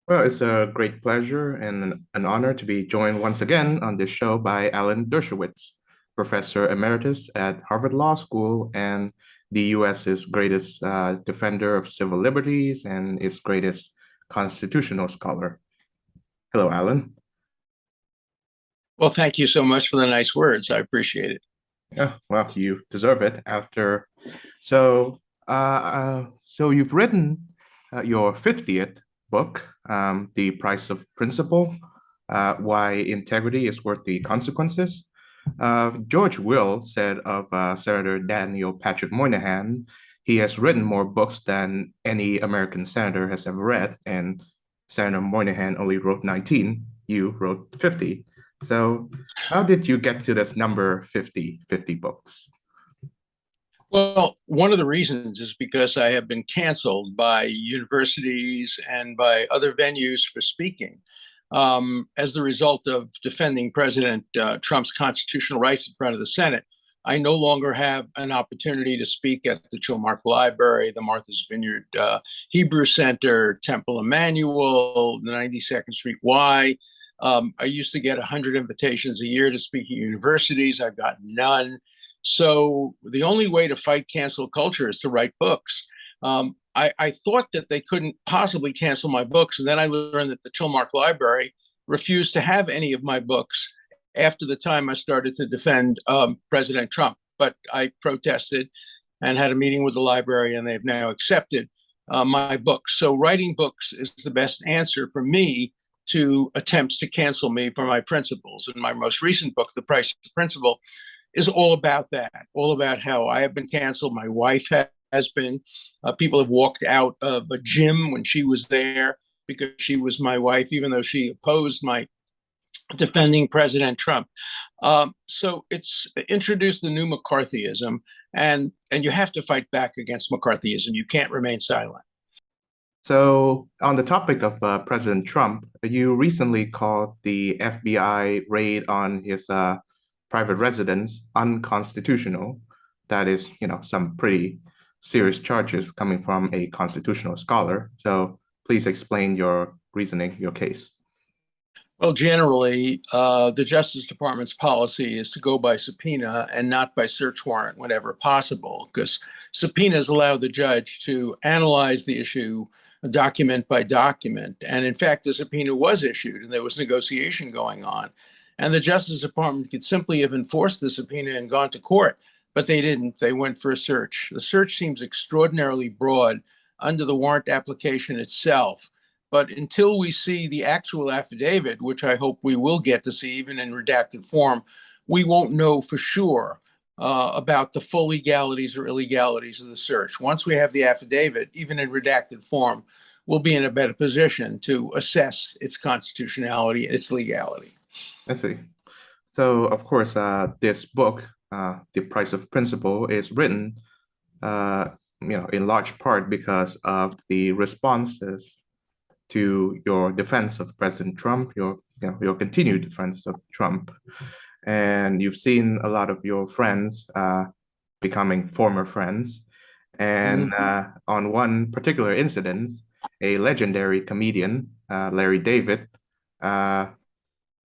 Well, it's a great pleasure and an honor to be joined once again on this show by Alan Dershowitz, Professor Emeritus at Harvard Law School and the US's greatest defender of civil liberties and its greatest constitutional scholar. Hello, Alan. Well, thank you so much for the nice words. I appreciate it. Yeah, well, you deserve it after. So, so you've written your 50th book, The Price of Principle, Why Integrity is Worth the Consequences. George Will said of Senator Daniel Patrick Moynihan, he has written more books than any American senator has ever read, and Senator Moynihan only wrote 19. You wrote 50. So how did you get to this number 50 books? Well, one of the reasons is because I have been canceled by universities and by other venues for speaking as the result of defending President Trump's constitutional rights in front of the Senate. I no longer have an opportunity to speak at the Chilmark Library, the Martha's Vineyard Hebrew Center, Temple Emmanuel, the 92nd Street Y. I used to get 100 invitations a year to speak at universities. I've got none. So the only way to fight cancel culture is to write books. I thought that they couldn't possibly cancel my books, and then I learned that the Chilmark Library refused to have any of my books after the time I started to defend President Trump. But I protested and had a meeting with the library, and they've now accepted my books. So writing books is the best answer for me to attempts to cancel me for my principles. And my most recent book, The Price of Principle, is all about that, all about how I have been canceled. My wife has been. People have walked out of a gym when she was there because she was my wife, even though she opposed my defending President Trump. So it's introduced the new McCarthyism, and you have to fight back against McCarthyism. You can't remain silent. So, on the topic of President Trump, you recently called the FBI raid on his private residence unconstitutional. That is, some pretty serious charges coming from a constitutional scholar. So, please explain your reasoning, your case. Well, generally, the Justice Department's policy is to go by subpoena and not by search warrant whenever possible, because subpoenas allow the judge to analyze the issue document by document. And in fact, the subpoena was issued and there was negotiation going on. And the Justice Department could simply have enforced the subpoena and gone to court, but they didn't. They went for a search. The search seems extraordinarily broad under the warrant application itself. But until we see the actual affidavit, which I hope we will get to see even in redacted form, we won't know for sure about the full legalities or illegalities of the search. Once we have the affidavit, even in redacted form, we'll be in a better position to assess its constitutionality and its legality. I see. So, of course, this book, The Price of Principle, is written, uh, in large part because of the responses to your defense of President Trump, your continued defense of Trump. And you've seen a lot of your friends becoming former friends. And Mm-hmm. on one particular incident, a legendary comedian, Larry David, uh,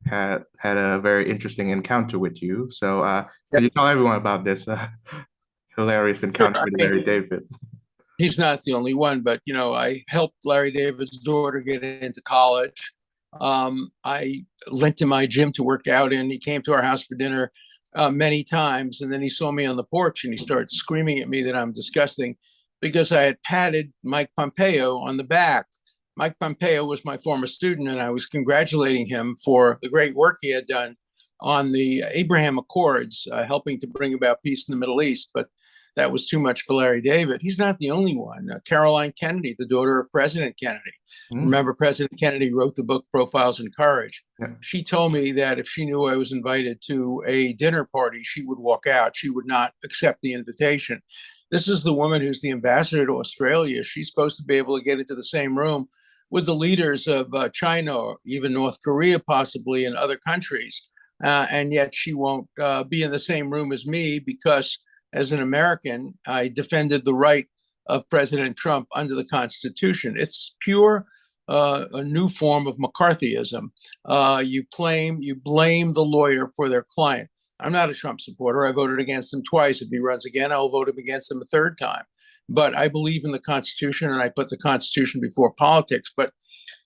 had a very interesting encounter with you. So, Yeah. could you tell everyone about this hilarious Sure. encounter I with mean, Larry David? he's not the only one, but I helped Larry David's daughter get into college. I lent him my gym to work out in. He came to our house for dinner many times, and then he saw me on the porch and he started screaming at me that I'm disgusting because I had patted Mike Pompeo on the back. Mike Pompeo was my former student, and I was congratulating him for the great work he had done on the Abraham Accords, helping to bring about peace in the Middle East. But that was too much for Larry David. He's not the only one. Caroline Kennedy, the daughter of President Kennedy. Mm, Remember, President Kennedy wrote the book Profiles in Courage. yeah, She told me that if she knew I was invited to a dinner party, she would walk out. She would not accept the invitation. This is the woman who's the ambassador to Australia. She's supposed to be able to get into the same room with the leaders of China or even North Korea, possibly, and other countries. And yet she won't be in the same room as me because as an American, I defended the right of President Trump under the Constitution. It's pure a new form of McCarthyism. You blame the lawyer for their client. I'm not a Trump supporter. I voted against him twice. If he runs again, I'll vote against him a third time. But I believe in the Constitution, and I put the Constitution before politics. But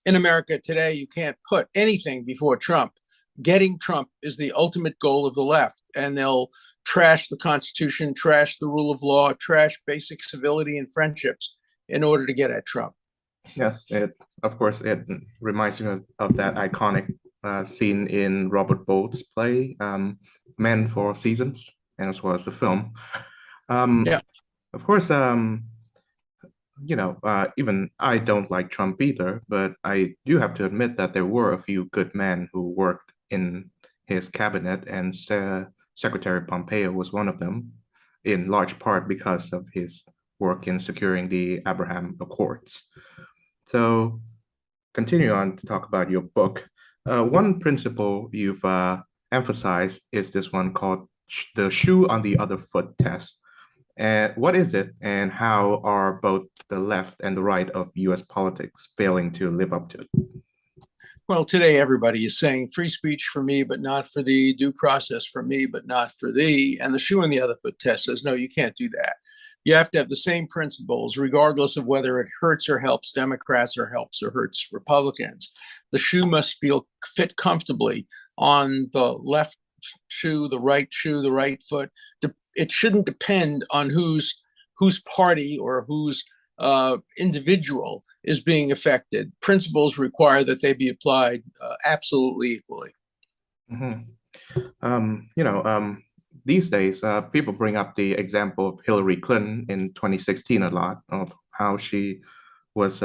in America today, you can't put anything before Trump. Getting Trump is the ultimate goal of the left, and they'll trash the Constitution, trash the rule of law, trash basic civility and friendships in order to get at Trump. Yes, of course it reminds me of that iconic scene in Robert Bolt's play, Men for Seasons, and as well as the film. Um, Yeah. of course, even I don't like Trump either, but I do have to admit that there were a few good men who worked in his cabinet, and Secretary Pompeo was one of them, in large part because of his work in securing the Abraham Accords. So, continue on to talk about your book. One principle you've emphasized is this one called the shoe on the other foot test. And what is it, and how are both the left and the right of US politics failing to live up to it? Well, today everybody is saying free speech for me, but not for thee, due process for me, but not for thee. And the shoe on the other foot test says, no, you can't do that. You have to have the same principles, regardless of whether it hurts or helps Democrats or helps or hurts Republicans. The shoe must fit comfortably on the left shoe, the right foot. It shouldn't depend on whose party or whose individual is being affected. Principles require that they be applied absolutely equally. Mhm. You know, these days, people bring up the example of Hillary Clinton in 2016 a lot, of how she was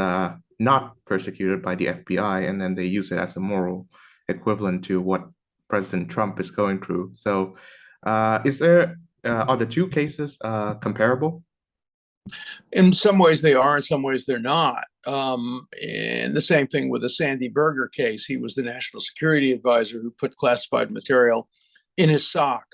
not persecuted by the FBI, and then they use it as a moral equivalent to what President Trump is going through. So, are the two cases comparable? In some ways they are, in some ways they're not. And the same thing with the Sandy Berger case. He was the national security advisor who put classified material in his sock.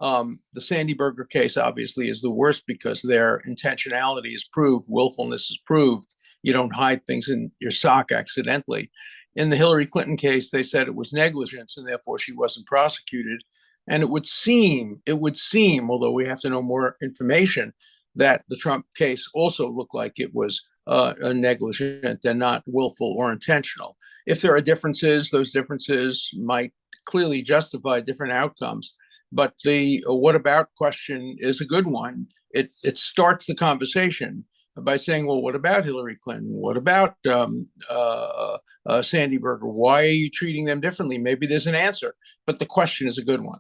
The Sandy Berger case obviously is the worst because their intentionality is proved, willfulness is proved. You don't hide things in your sock accidentally. In the Hillary Clinton case, they said it was negligence and therefore she wasn't prosecuted. And it would seem, although we have to know more information, that the Trump case also looked like it was negligent and not willful or intentional. If there are differences, those differences might clearly justify different outcomes. But the what about question is a good one. It starts the conversation by saying, well, what about Hillary Clinton? What about Sandy Berger? Why are you treating them differently? Maybe there's an answer, but the question is a good one.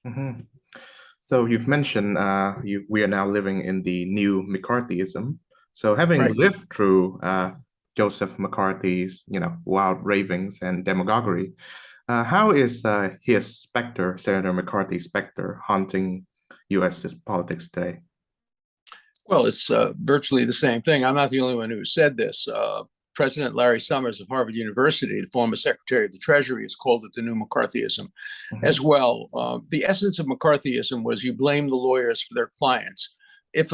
Mhm. So you've mentioned we are now living in the new McCarthyism. So having Right. lived through Joseph McCarthy's, wild ravings and demagoguery, how is his specter, Senator McCarthy's specter, haunting U.S. politics today? Well, it's virtually the same thing. I'm not the only one who said this. President Larry Summers of Harvard University, the former Secretary of the Treasury, has called it the new McCarthyism as Mhm. well. The essence of McCarthyism was you blame the lawyers for their clients. If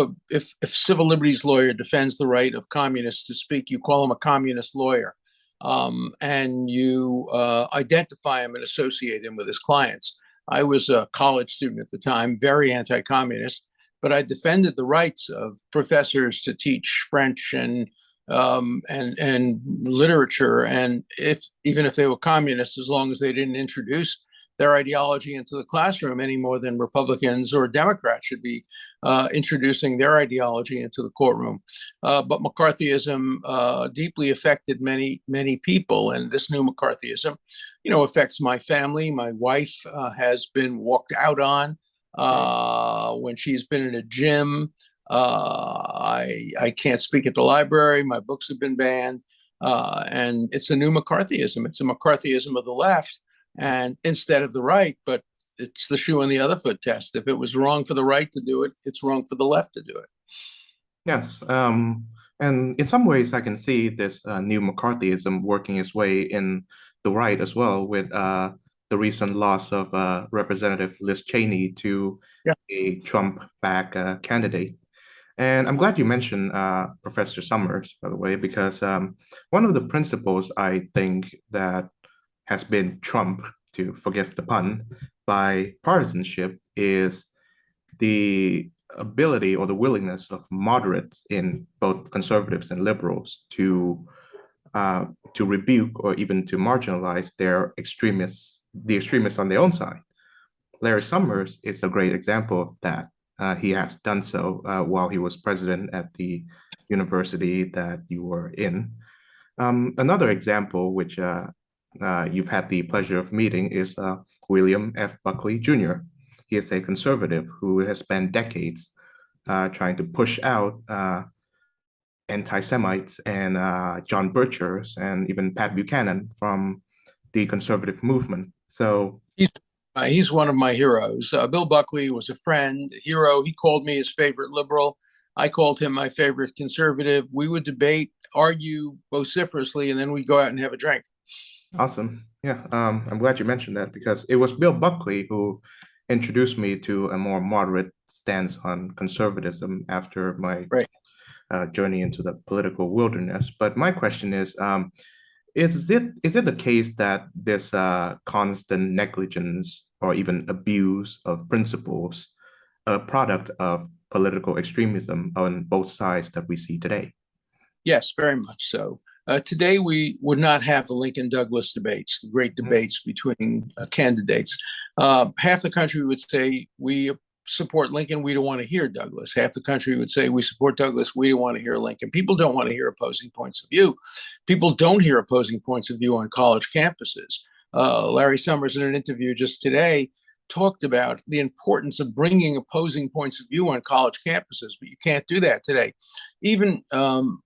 civil liberties lawyer defends the right of communists to speak, you call him a communist lawyer, and you identify him and associate him with his clients. I was a college student at the time, very anti-communist, but I defended the rights of professors to teach French and literature, and even if they were communists, as long as they didn't introduce their ideology into the classroom any more than Republicans or Democrats should be introducing their ideology into the courtroom. But McCarthyism deeply affected many people, and this new McCarthyism, affects my family. My wife has been walked out on when she's been in a gym. I can't speak at the library. My books have been banned. And it's a new McCarthyism. It's a McCarthyism of the left and instead of the right, but it's the shoe on the other foot test. If it was wrong for the right to do it, it's wrong for the left to do it. Yes, and in some ways, I can see this new McCarthyism working its way in the right as well, with the recent loss of Representative Liz Cheney to Yeah. a Trump-backed candidate. And I'm glad you mentioned Professor Summers, by the way, because one of the principles I think that has been trumped, to forgive the pun, by partisanship is the ability or the willingness of moderates in both conservatives and liberals uh, to rebuke or even to marginalize the extremists on their own side. Larry Summers is a great example of that. He has done so while he was president at the university that you were in. Another example, which you've had the pleasure of meeting, is William F. Buckley Jr. He is a conservative who has spent decades trying to push out anti-Semites and John Birchers and even Pat Buchanan from the conservative movement. So, He's he's one of my heroes. Bill Buckley was a friend, a hero. He called me his favorite liberal. I called him my favorite conservative. We would debate, argue vociferously, and then we'd go out and have a drink. awesome. Yeah, I'm glad you mentioned that because it was Bill Buckley who introduced me to a more moderate stance on conservatism after my Right. journey into the political wilderness. But my question is it the case that this constant negligence or even abuse of principles a product of political extremism on both sides that we see today? Yes, very much so. Today, we would not have the Lincoln Douglas debates, the great Mhm. debates between candidates. Half the country would say, we support Lincoln, we don't want to hear Douglas. Half the country would say, we support Douglas, we don't want to hear Lincoln. People don't want to hear opposing points of view. People don't hear opposing points of view on college campuses. Larry Summers, in an interview just today, talked about the importance of bringing opposing points of view on college campuses, but you can't do that today. Even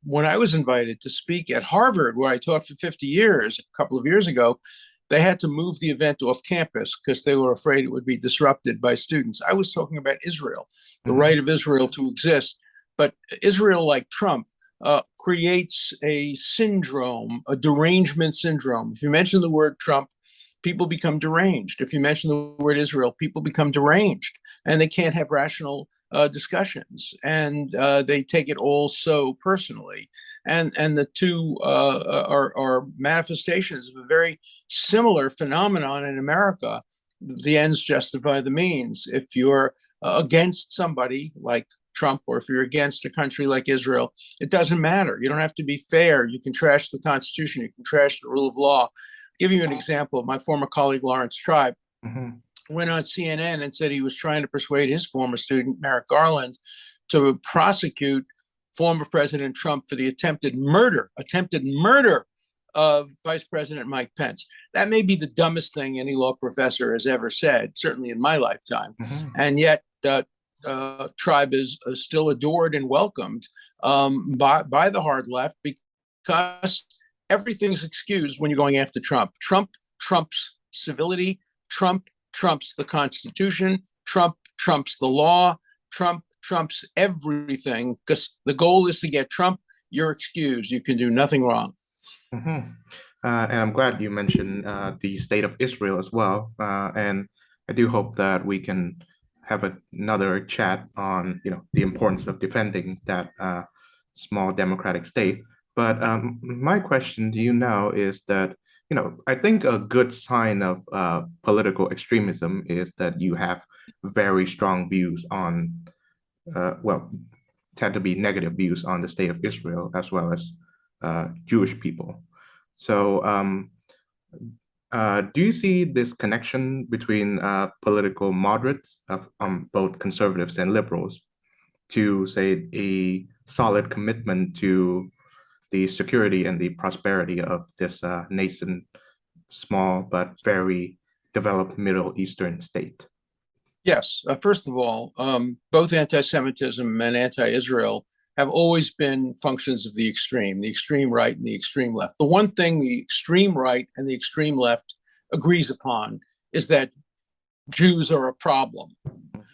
when I was invited to speak at Harvard, where I taught for 50 years, a couple of years ago, they had to move the event off campus because they were afraid it would be disrupted by students. I was talking about Israel, the Mhm. right of Israel to exist. But Israel, like Trump, creates a syndrome, a derangement syndrome. If you mention the word Trump, people become deranged. If you mention the word Israel, people become deranged and they can't have rational discussions, and they take it all so personally. And the two are manifestations of a very similar phenomenon in America. The ends justify the means. If you're against somebody like Trump, or if you're against a country like Israel, it doesn't matter. You don't have to be fair. You can trash the Constitution. You can trash the rule of law. Give you an example. My former colleague Lawrence Tribe Mhm. went on CNN and said he was trying to persuade his former student, Merrick Garland, to prosecute former President Trump for the attempted murder of Vice President Mike Pence. That may be the dumbest thing any law professor has ever said, certainly in my lifetime. Mhm. And yet, Tribe is still adored and welcomed by the hard left because everything's excused when you're going after Trump. Trump trumps civility. Trump trumps the Constitution. Trump trumps the law. Trump trumps everything because the goal is to get Trump. You're excused. You can do nothing wrong. Mhm. And I'm glad you mentioned the state of Israel as well. And I do hope that we can have another chat on, the importance of defending that small democratic state. But my question to you now is that, I think a good sign of political extremism is that you have very strong views on, well, tend to be negative views on the state of Israel as well as Jewish people. So, do you see this connection between political moderates of both conservatives and liberals to say a solid commitment to the security and the prosperity of this nascent, small but very developed Middle Eastern state? Yes. First of all, both anti-Semitism and anti-Israel have always been functions of the extreme right and the extreme left. The one thing the extreme right and the extreme left agrees upon is that Jews are a problem.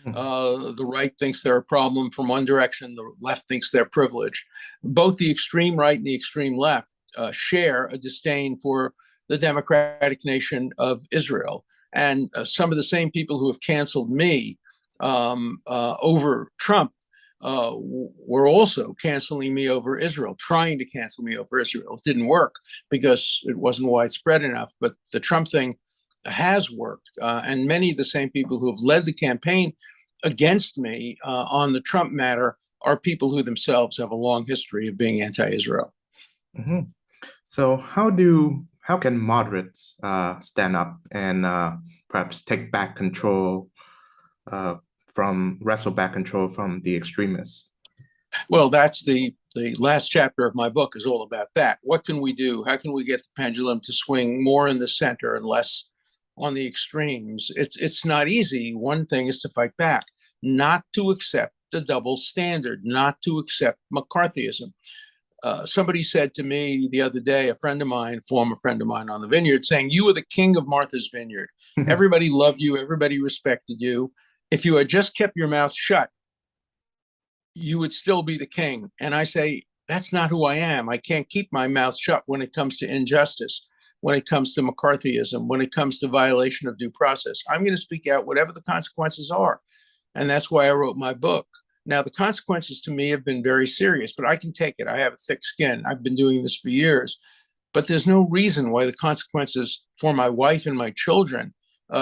Mhm. The right thinks they're a problem from one direction, the left thinks they're privileged. Both the extreme right and the extreme left share a disdain for the democratic nation of Israel. And some of the same people who have canceled me over Trump were also canceling me over Israel, trying to cancel me over Israel. It didn't work because it wasn't widespread enough. But the Trump thing has worked. And many of the same people who have led the campaign against me on the Trump matter are people who themselves have a long history of being anti-Israel. Mhm. So how can moderates stand up and perhaps take back control uh, wrestle back control from the extremists? Well, that's the last chapter of my book is all about that. What can we do? How can we get the pendulum to swing more in the center and less on the extremes? It's not easy. One thing is to fight back, not to accept the double standard, not to accept McCarthyism. Somebody said to me the other day, a friend of mine, former friend of mine on the vineyard, saying, "You were the king of Martha's Vineyard. Everybody loved you, everybody respected you. If you had just kept your mouth shut, you would still be the king." And I say, that's not who I am. I can't keep my mouth shut when it comes to injustice, when it comes to McCarthyism, when it comes to violation of due process. I'm going to speak out whatever the consequences are. And that's why I wrote my book. Now, the consequences to me have been very serious, but I can take it. I have a thick skin. I've been doing this for years. But there's no reason why the consequences for my wife and my children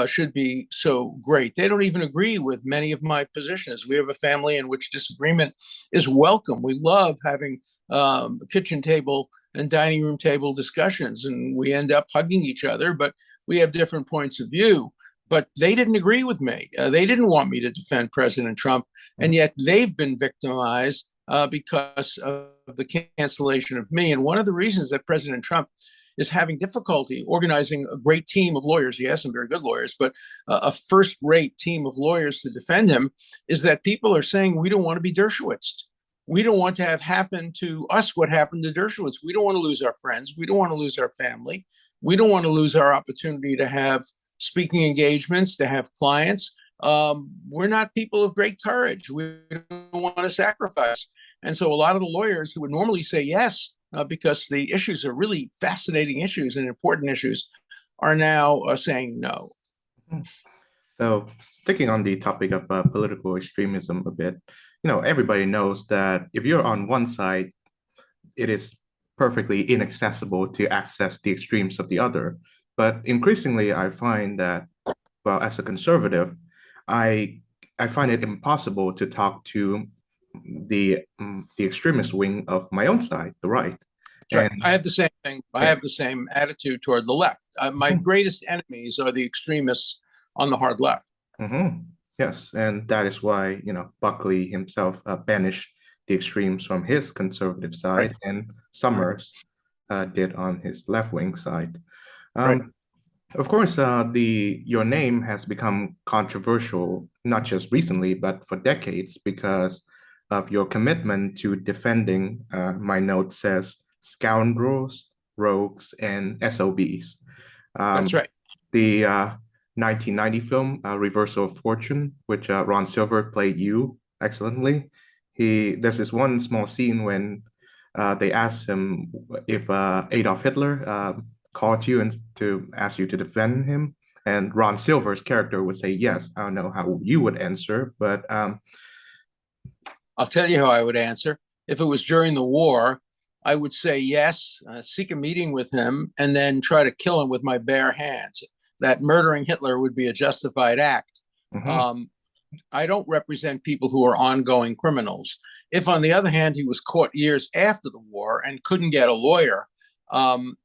should be so great. They don't even agree with many of my positions. We have a family in which disagreement is welcome. We love having kitchen table and dining room table discussions, and we end up hugging each other, but we have different points of view. But they didn't agree with me. They didn't want me to defend President Trump, and yet they've been victimized because of the cancellation of me. And one of the reasons that President Trump is having difficulty organizing a great team of lawyers. He has some very good lawyers, but a first-rate team of lawyers to defend him is that people are saying, we don't want to be Dershowitz. We don't want to have happen to us what happened to Dershowitz. We don't want to lose our friends. We don't want to lose our family. We don't want to lose our opportunity to have speaking engagements, to have clients. We're not people of great courage. We don't want to sacrifice. And so a lot of the lawyers who would normally say yes, because the issues are really fascinating issues and important issues, are now saying no. So, sticking on the topic of political extremism a bit, everybody knows that if you're on one side, it is perfectly inaccessible to access the extremes of the other. But increasingly, I find that, well, as a conservative, I I find it impossible to talk to the extremist wing of my own side, the right. That's right. And I have the same thing. I yeah, have the same attitude toward the left. My mhm, greatest enemies are the extremists on the hard left. mhm, yes, and that is why, Buckley himself banished the extremes from his conservative Right. side, and Right. Summers did on his left-wing side. Right. Um, Of course, the your name has become controversial, not just recently, but for decades because of your commitment to defending, my note says, scoundrels, rogues, and SOBs. That's Um, right. the 1990 film, Reversal of Fortune, which Ron Silver played you excellently. There's this one small scene when they asked him if Adolf Hitler called you and to ask you to defend him, and Ron Silver's character would say yes. I don't know how you would answer, but I'll tell you how I would answer. If it was during the war, I would say yes, seek a meeting with him, and then try to kill him with my bare hands. That murdering Hitler would be a justified act. mhm, Um, I don't represent people who are ongoing criminals. If, on the other hand, he was caught years after the war and couldn't get a lawyer, um,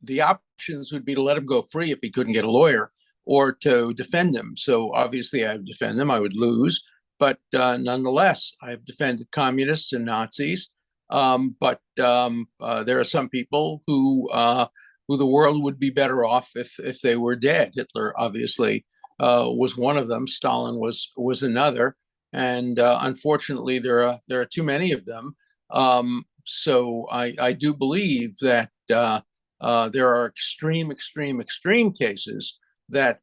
the options would be to let him go free if he couldn't get a lawyer, or to defend him. So obviously, I would defend him. I would lose, but nonetheless, I've defended communists and Nazis. But there are some people who the world would be better off if they were dead. Hitler obviously was one of them. Stalin was another, and unfortunately, there are too many of them. So I do believe that there are extreme cases that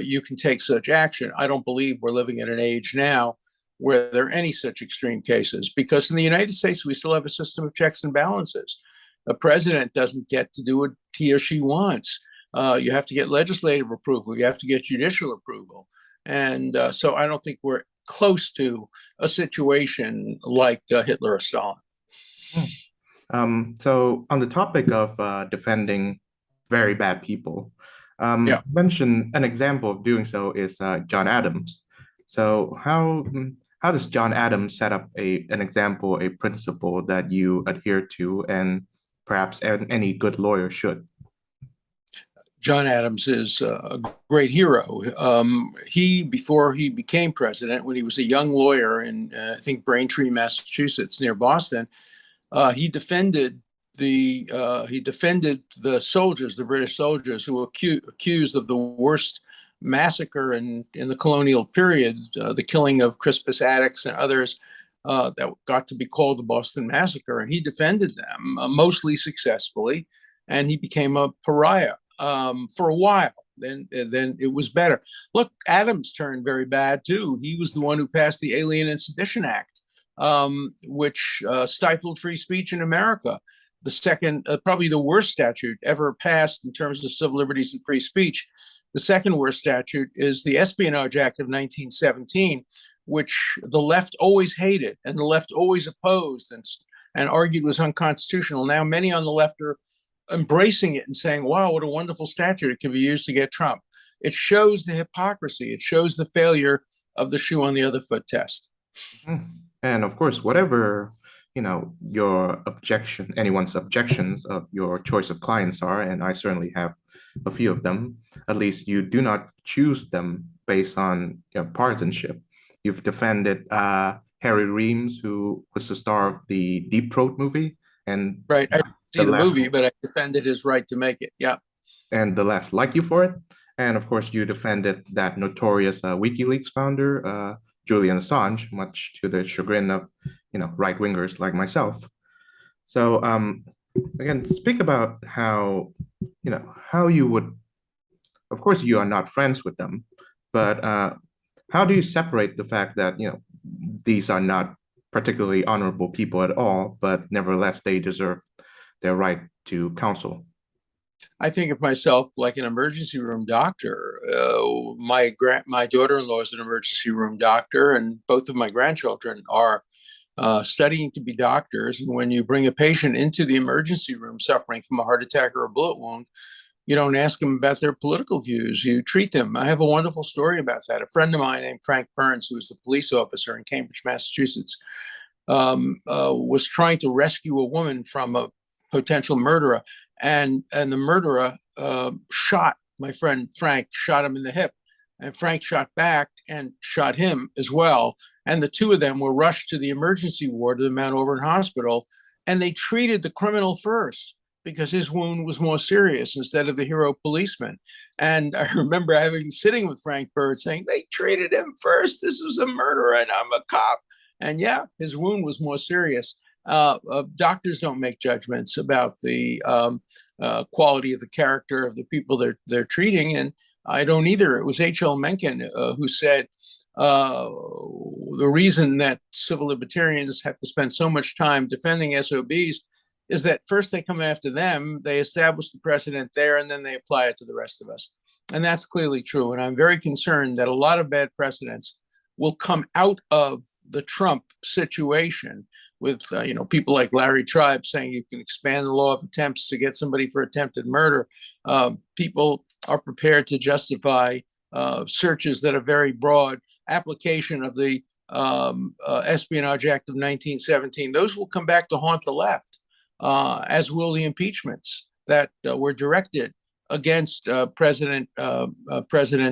you can take such action. I don't believe we're living in an age now where there are any such extreme cases, because in the United States, we still have a system of checks and balances. A president doesn't get to do what he or she wants. You have to get legislative approval. You have to get judicial approval. And so I don't think we're close to a situation like Hitler or Stalin. Hmm. So on the topic of defending very bad people, Yeah. you mentioned an example of doing so is John Adams. So how does John Adams set up an example, a principle that you adhere to, and perhaps any good lawyer should? John Adams is a great hero. Before he became president, when he was a young lawyer in, I think, Braintree, Massachusetts, near Boston, he defended the soldiers, the British soldiers, who were accused of the worst massacre in the colonial period, the killing of Crispus Attucks and others. That got to be called the Boston Massacre, and he defended them mostly successfully, and he became a pariah for a while. Then it was better. Look, Adams turned very bad too. He was the one who passed the Alien and Sedition Act, which stifled free speech in America. The second, probably the worst statute ever passed in terms of civil liberties and free speech. The second worst statute is the Espionage Act of 1917, which the left always hated and the left always opposed and argued was unconstitutional. Now, many on the left are embracing it and saying, wow, what a wonderful statute. It can be used to get Trump. It shows the hypocrisy. It shows the failure of the shoe on the other foot test. Mhm. And of course, whatever, your anyone's objections of your choice of clients are, and I certainly have a few of them, at least you do not choose them based on partisanship. You've defended Harry Reams, who was the star of the Deep Throat movie, and Right. I didn't the see the left movie, but I defended his right to make it. Yeah. and the left like you for it. And of course, you defended that notorious WikiLeaks founder, Julian Assange, much to the chagrin of, right wingers like myself. So, again, speak about how you would. Of course, you are not friends with them, but how do you separate the fact that these are not particularly honorable people at all, but nevertheless they deserve their right to counsel? I think of myself like an emergency room doctor. My daughter-in-law is an emergency room doctor, and both of my grandchildren are studying to be doctors. And when you bring a patient into the emergency room suffering from a heart attack or a bullet wound, you don't ask them about their political views. You treat them. I have a wonderful story about that. A friend of mine named Frank Burns, who was the police officer in Cambridge, Massachusetts, was trying to rescue a woman from a potential murderer, and the murderer shot my friend Frank, shot him in the hip, and Frank shot back and shot him as well. And the two of them were rushed to the emergency ward of the Mount Auburn Hospital, and they treated the criminal first because his wound was more serious instead of the hero policeman. And I remember sitting with Frank Bird saying, they treated him first. This was a murderer and I'm a cop. And yeah, his wound was more serious. Doctors don't make judgments about the quality of the character of the people they're treating. And I don't either. It was H.L. Mencken who said, the reason that civil libertarians have to spend so much time defending SOBs is that first they come after them, they establish the precedent there, and then they apply it to the rest of us. And that's clearly true. And I'm very concerned that a lot of bad precedents will come out of the Trump situation with people like Larry Tribe saying you can expand the law of attempts to get somebody for attempted murder. People are prepared to justify searches that are very broad, application of the Espionage Act of 1917. Those will come back to haunt the left, as will the impeachments that were directed against President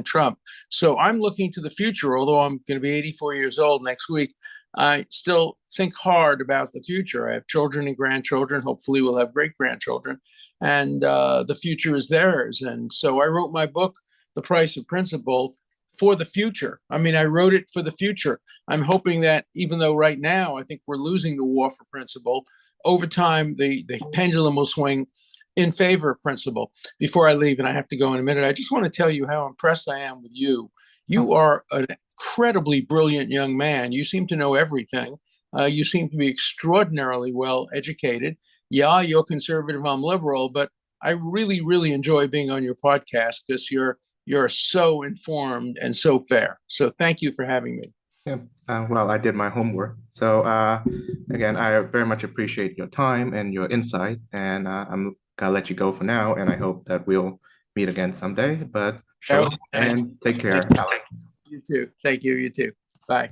Trump. So I'm looking to the future, although I'm going to be 84 years old next week. I still think hard about the future. I have children and grandchildren. Hopefully we'll have great grandchildren, and the future is theirs. And so I wrote my book, The Price of Principle, for the future. I mean, I wrote it for the future. I'm hoping that even though right now I think we're losing the war for principle, over time the pendulum will swing in favor of principle. Before I leave, and I have to go in a minute, I just want to tell you how impressed I am with you. You are an incredibly brilliant young man. You seem to know everything. You seem to be extraordinarily well educated. Yeah, you're conservative, I'm liberal, but I really, really enjoy being on your podcast because you're so informed and so fair. So thank you for having me. Yeah. Well, I did my homework. So again, I very much appreciate your time and your insight, and I'm gonna let you go for now. And I hope that we'll meet again someday. But That shalom was nice. and take Thank care, you. Alex. You too. Thank you. You too. Bye.